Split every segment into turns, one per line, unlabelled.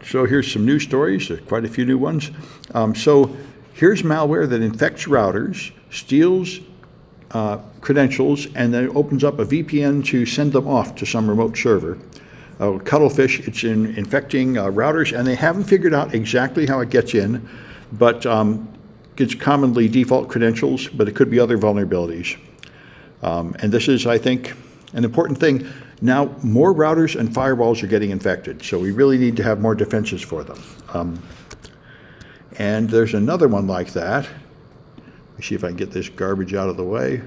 so here's some news stories, quite a few new ones. So here's malware that infects routers, steals credentials, and then opens up a VPN to send them off to some remote server. Cuttlefish, it's infecting routers, and they haven't figured out exactly how it gets in, but it's commonly default credentials, but it could be other vulnerabilities. And this is, I think, an important thing. Now, more routers and firewalls are getting infected, so we really need to have more defenses for them. And there's another one like that. Let me see if I can get this garbage out of the way.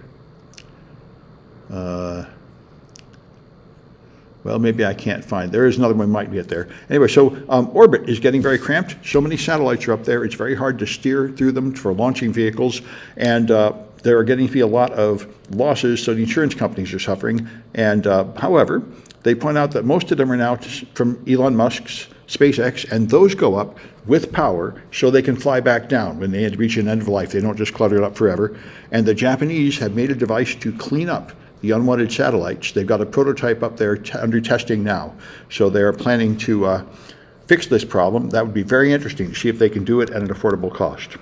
Well, maybe I can't find. There is another one might get there. Anyway, so orbit is getting very cramped. So many satellites are up there. It's very hard to steer through them for launching vehicles. And there are getting to be a lot of losses, so the insurance companies are suffering. And however, they point out that most of them are now from Elon Musk's SpaceX, and those go up with power so they can fly back down when they reach an end of life. They don't just clutter it up forever. And the Japanese have made a device to clean up the unwanted satellites. They've got a prototype up there under testing now. So they're planning to fix this problem. That would be very interesting to see if they can do it at an affordable cost.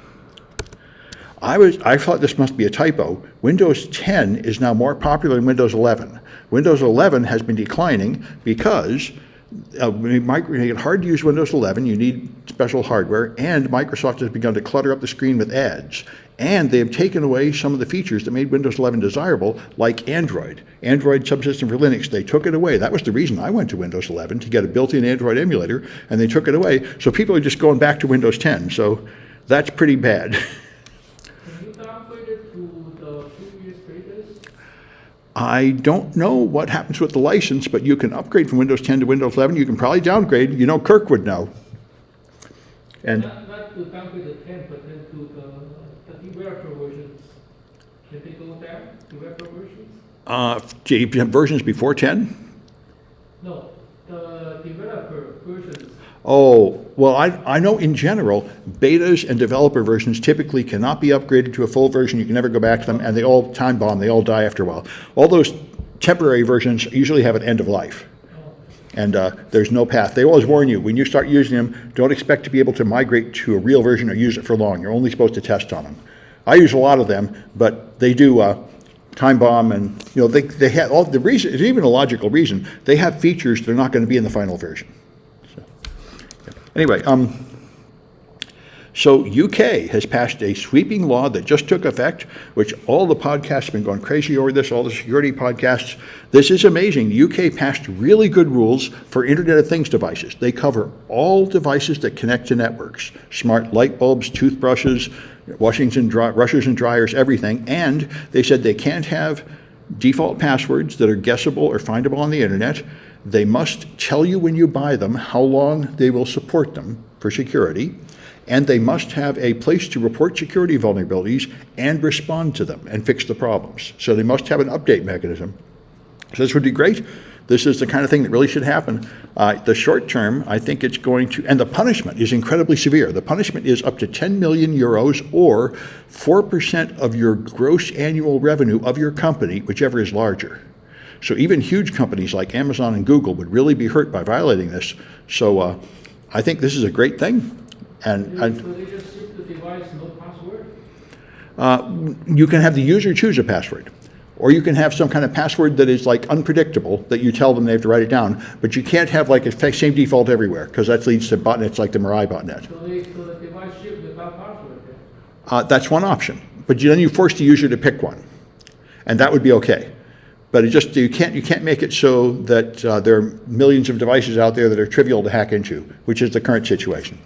I thought this must be a typo. Windows 10 is now more popular than Windows 11. Windows 11 has been declining because making it hard to use Windows 11, you need special hardware, and Microsoft has begun to clutter up the screen with ads. And they have taken away some of the features that made Windows 11 desirable, like Android subsystem for Linux. They took it away. That was the reason I went to Windows 11, to get a built-in Android emulator, and they took it away. So people are just going back to Windows 10. So that's pretty bad.
Can you downgrade it to the previous betas?
I don't know what happens with the license, but you can upgrade from Windows 10 to Windows 11. You can probably downgrade. You know, Kirk would know. And
not to downgrade the 10, but then to the developer versions. Can they go down, developer versions?
Versions before 10?
No, the developer versions.
Oh, well, I know in general, betas and developer versions typically cannot be upgraded to a full version. You can never go back to them, and they all time bomb. They all die after a while. All those temporary versions usually have an end of life. And there's no path. They always warn you, when you start using them, don't expect to be able to migrate to a real version or use it for long. You're only supposed to test on them. I use a lot of them, but they do time bomb, and they have all the reason. It's even a logical reason. They have features that are not going to be in the final version. So, yeah. Anyway, so UK has passed a sweeping law that just took effect, which all the podcasts have been going crazy over this, all the security podcasts. This is amazing. The UK passed really good rules for Internet of Things devices. They cover all devices that connect to networks, smart light bulbs, toothbrushes, washers and dryers, everything. And they said they can't have default passwords that are guessable or findable on the internet. They must tell you when you buy them how long they will support them for security. And they must have a place to report security vulnerabilities and respond to them and fix the problems. So they must have an update mechanism. So this would be great. This is the kind of thing that really should happen. The short term, I think it's going to, and the punishment is incredibly severe. The punishment is up to 10 million euros or 4% of your gross annual revenue of your company, whichever is larger. So even huge companies like Amazon and Google would really be hurt by violating this. So I think this is a great thing.
So they just ship the device, no password?
You can have the user choose a password. Or you can have some kind of password that is like unpredictable, that you tell them they have to write it down, but you can't have like a same default everywhere, because that leads to botnets like the Mirai botnet.
So the device shipped without password then?
That's one option, but then you force the user to pick one, and that would be okay. But you can't make it so that there are millions of devices out there that are trivial to hack into, which is the current situation.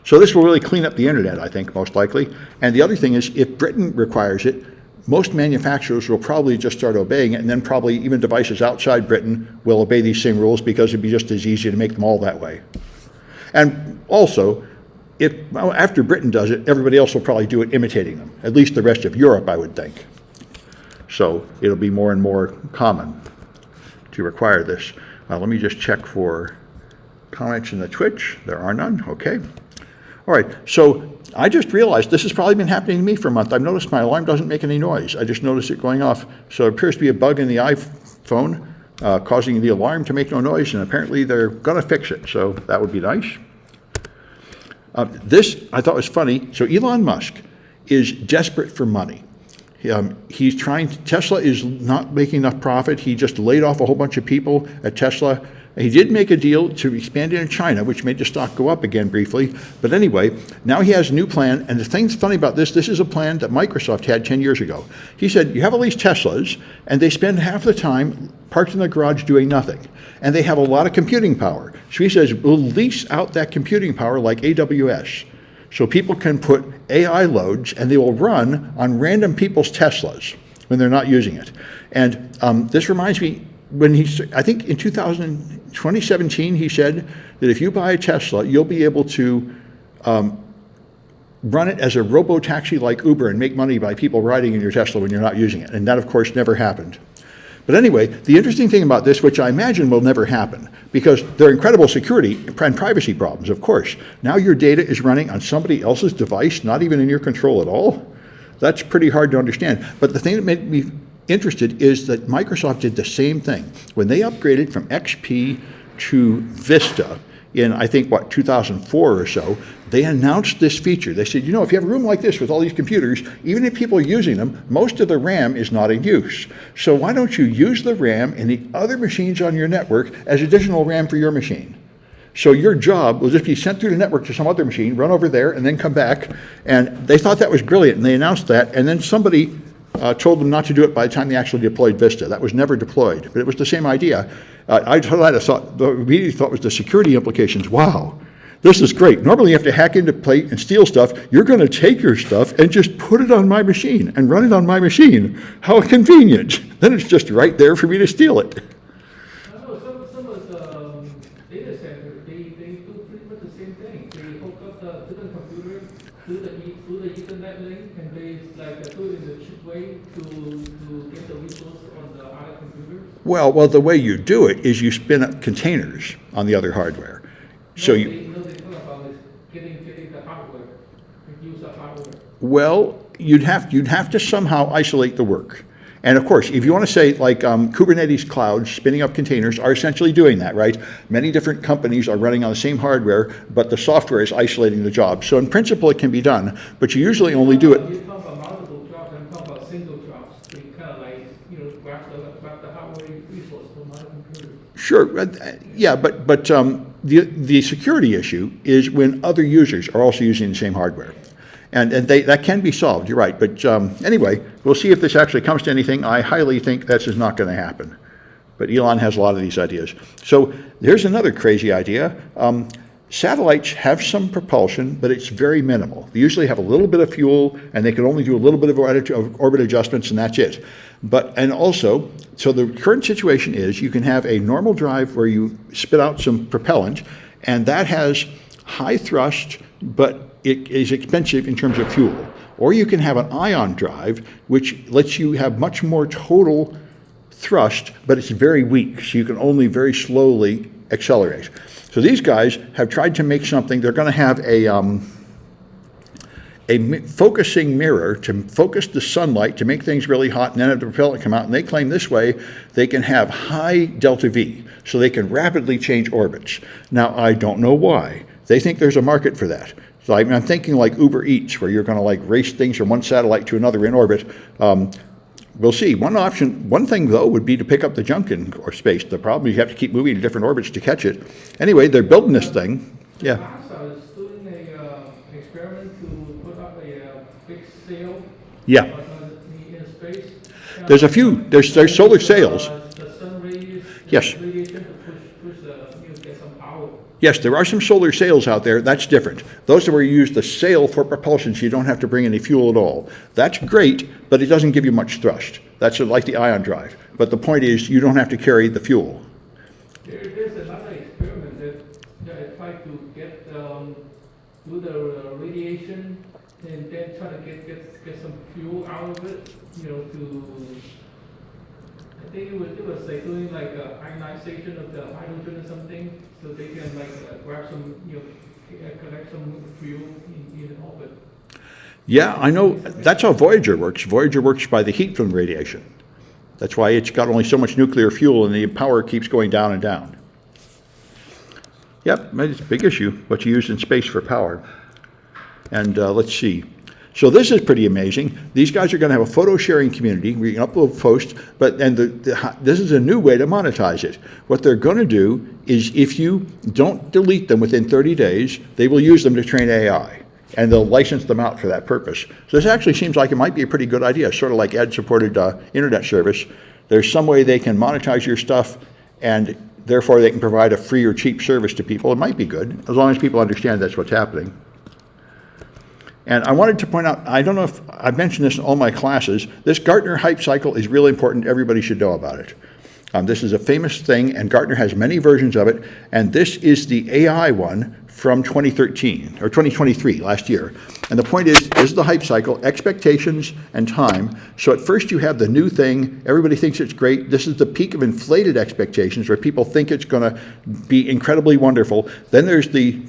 So this will really clean up the internet, I think, most likely. And the other thing is, if Britain requires it, most manufacturers will probably just start obeying it, and then probably even devices outside Britain will obey these same rules, because it'd be just as easy to make them all that way. And also, after Britain does it, everybody else will probably do it imitating them, at least the rest of Europe, I would think. So it'll be more and more common to require this. Let me just check for comments in the Twitch. There are none. Okay. All right, so I just realized this has probably been happening to me for a month. I've noticed my alarm doesn't make any noise. I just noticed it going off. So it appears to be a bug in the iPhone causing the alarm to make no noise, and apparently they're going to fix it, so that would be nice. This I thought was funny. So Elon Musk is desperate for money. He's trying. Tesla is not making enough profit. He just laid off a whole bunch of people at Tesla. He did make a deal to expand into China, which made the stock go up again briefly. But anyway, now he has a new plan. And the thing that's funny about this is a plan that Microsoft had 10 years ago. He said, you have all these Teslas, and they spend half the time parked in the garage doing nothing. And they have a lot of computing power. So he says, we'll lease out that computing power like AWS. So people can put AI loads, and they will run on random people's Teslas when they're not using it. And this reminds me, I think in 2017, he said that if you buy a Tesla, you'll be able to run it as a robo-taxi like Uber and make money by people riding in your Tesla when you're not using it. And that, of course, never happened. But anyway, the interesting thing about this, which I imagine will never happen, because there are incredible security and privacy problems, of course. Now your data is running on somebody else's device, not even in your control at all. That's pretty hard to understand. But the thing that made me interested is that Microsoft did the same thing. When they upgraded from XP to Vista in, I think, 2004 or so, they announced this feature. They said, you know, if you have a room like this with all these computers, even if people are using them, most of the RAM is not in use. So why don't you use the RAM in the other machines on your network as additional RAM for your machine? So your job will just be sent through the network to some other machine, run over there, and then come back. And they thought that was brilliant, and they announced that, and then somebody told them not to do it by the time they actually deployed Vista. That was never deployed, but it was the same idea. Immediately thought was the security implications. Wow, this is great. Normally you have to hack into plate and steal stuff. You're going to take your stuff and just put it on my machine and run it on my machine. How convenient. Then it's just right there for me to steal it.
I know some of the data centers, they do pretty much the same thing. They hook up to the computer through the Ethernet link, and they do it in the cheap way to get the resource on the other computers.
Well, the way you do it is you spin up containers on the other hardware. So
They talk about is getting the hardware, use the hardware.
Well, you'd have to somehow isolate the work. And of course, if you want to say like Kubernetes clouds spinning up containers are essentially doing that, right? Many different companies are running on the same hardware, but the software is isolating the job. So in principle, it can be done, but you usually only do it.
You talk about multiple jobs and talk about single jobs. They kind of grab the hardware resource from other computers.
Sure, yeah, but the security issue is when other users are also using the same hardware. And that can be solved, you're right. But anyway, we'll see if this actually comes to anything. I highly think this is not going to happen. But Elon has a lot of these ideas. So there's another crazy idea. Satellites have some propulsion, but it's very minimal. They usually have a little bit of fuel, and they can only do a little bit of orbit adjustments, and that's it. And also, so the current situation is you can have a normal drive where you spit out some propellant, and that has high thrust, but it is expensive in terms of fuel. Or you can have an ion drive, which lets you have much more total thrust, but it's very weak, so you can only very slowly accelerate. So these guys have tried to make something. They're going to have a focusing mirror to focus the sunlight to make things really hot, and then have the propellant come out. And they claim this way they can have high delta V, so they can rapidly change orbits. Now, I don't know why. They think there's a market for that. So I'm thinking like Uber Eats, where you're going to race things from one satellite to another in orbit. We'll see. One thing though would be to pick up the junk in space. The problem is you have to keep moving to different orbits to catch it. Anyway, they're building this thing. Yeah.
NASA is doing an experiment to put up a big sail.
Yeah.
In space.
There's a few. There's solar sails.
The sun rays.
Yes.
Radiation to get some power.
Yes, there are some solar sails out there. That's different. Those are where you use the sail for propulsion, so you don't have to bring any fuel at all. That's great, but it doesn't give you much thrust. That's like the ion drive. But the point is, you don't have to carry the fuel.
There's another experiment that tried to get do the radiation and then try to get some fuel out of it. I think it was doing a ionization of the hydrogen or something, so they can grab some, collect some fuel in orbit.
Yeah, I know. That's how Voyager works. Voyager works by the heat from the radiation. That's why it's got only so much nuclear fuel, and the power keeps going down and down. Yep, it's a big issue, what you use in space for power. And let's see. So this is pretty amazing. These guys are going to have a photo sharing community where you can upload posts, and this is a new way to monetize it. What they're going to do is if you don't delete them within 30 days, they will use them to train AI, and they'll license them out for that purpose. So this actually seems like it might be a pretty good idea, sort of like ad-supported internet service. There's some way they can monetize your stuff, and therefore they can provide a free or cheap service to people. It might be good, as long as people understand that's what's happening. And I wanted to point out, I don't know if I've mentioned this in all my classes, this Gartner hype cycle is really important. Everybody should know about it. This is a famous thing, and Gartner has many versions of it, and this is the AI one from 2013, or 2023, last year. And the point is, this is the hype cycle, expectations and time. So at first you have the new thing, everybody thinks it's great. This is the peak of inflated expectations, where people think it's gonna be incredibly wonderful. Then there's the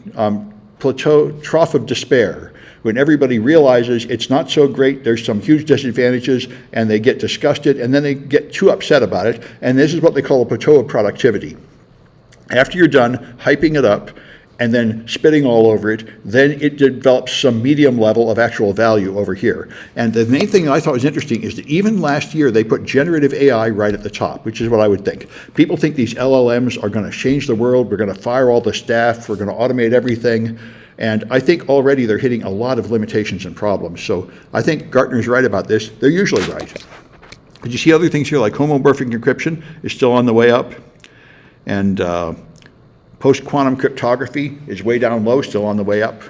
plateau, trough of despair, when everybody realizes it's not so great, there's some huge disadvantages, and they get disgusted, and then they get too upset about it, and this is what they call a plateau of productivity. After you're done hyping it up and then spitting all over it, then it develops some medium level of actual value over here. And the main thing that I thought was interesting is that even last year they put generative AI right at the top, which is what I would think. People think these LLMs are going to change the world, we're going to fire all the staff, we're going to automate everything. And I think already they're hitting a lot of limitations and problems. So I think Gartner's right about this. They're usually right. But you see other things here, like homomorphic encryption is still on the way up. And post-quantum cryptography is way down low, still on the way up.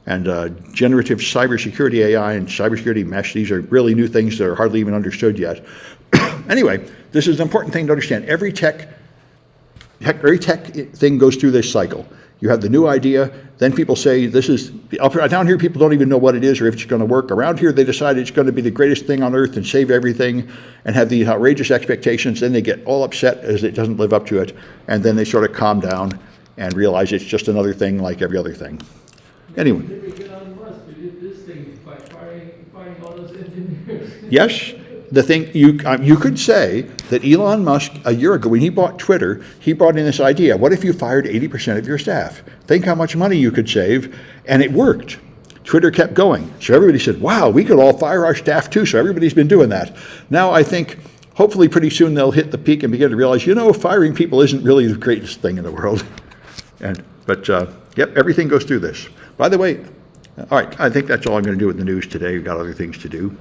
And generative cybersecurity AI and cybersecurity mesh, these are really new things that are hardly even understood yet. Anyway, this is an important thing to understand. Every tech thing goes through this cycle. You have the new idea, then people say this is, down here people don't even know what it is or if it's going to work. Around here they decide it's going to be the greatest thing on earth and save everything and have these outrageous expectations. Then they get all upset as it doesn't live up to it, and then they sort of calm down and realize it's just another thing like every other thing. Anyway.
Maybe Elon Musk did this thing by firing all those engineers.
Yes. The thing you could say that Elon Musk, a year ago when he bought Twitter, he brought in this idea: what if you fired 80% of your staff? Think how much money you could save, and it worked. Twitter kept going, so everybody said, "Wow, we could all fire our staff too." So everybody's been doing that. Now I think hopefully pretty soon they'll hit the peak and begin to realize, firing people isn't really the greatest thing in the world. But yep, everything goes through this. By the way, all right, I think that's all I'm going to do with the news today. We've got other things to do.